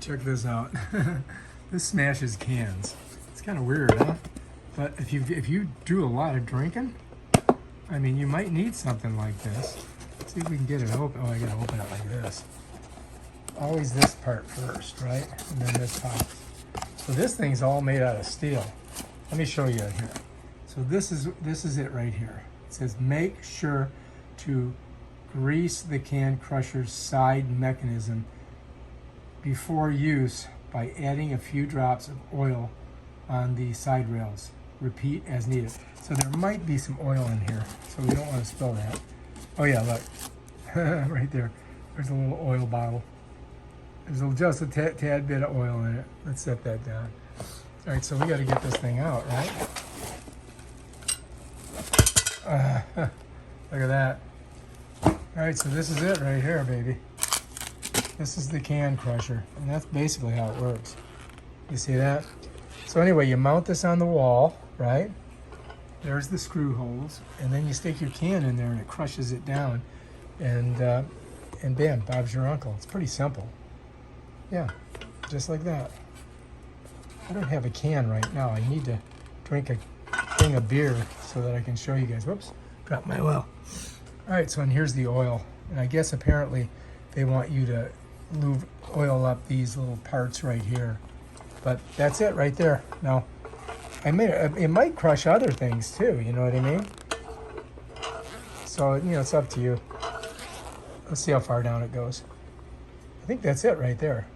Check this out. This smashes cans. It's kind of weird, huh? But if you do a lot of drinking, I mean, you might need something like this. Let's see if we can get it open. Oh, I gotta open it like this. Always this part first, right? And then this pops. So this thing's all made out of steel. Let me show you here. So this is it right here. It says make sure to grease the can crusher's side mechanism before use by adding a few drops of oil on the side rails. Repeat as needed. So there might be some oil in here, so we don't want to spill that. Oh yeah, look, right there. There's a little oil bottle. There's just a tad bit of oil in it. Let's set that down. All right, so we got to get this thing out, right? Look at that. All right, so this is it right here, baby. This is the can crusher, and that's basically how it works. You see that? So anyway, you mount this on the wall, right? There's the screw holes, and then you stick your can in there and it crushes it down, and bam, Bob's your uncle. It's pretty simple. Yeah, just like that. I don't have a can right now. I need to drink a thing of beer so that I can show you guys. Whoops, dropped my oil. All right, so and here's the oil, and I guess apparently they want you to oil up these little parts right here. But that's it right there. Now, it might crush other things too, you know what I mean? So, you know, it's up to you. Let's see how far down it goes. I think that's it right there.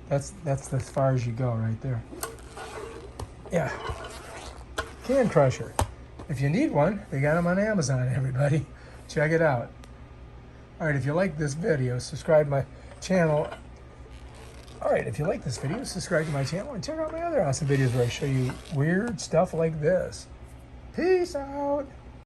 That's as far as you go right there. Yeah. Can crusher. If you need one, they got them on Amazon, everybody. Check it out. All right, if you like this video, subscribe to my channel. All right, if you like this video, subscribe to my channel and check out my other awesome videos where I show you weird stuff like this. Peace out.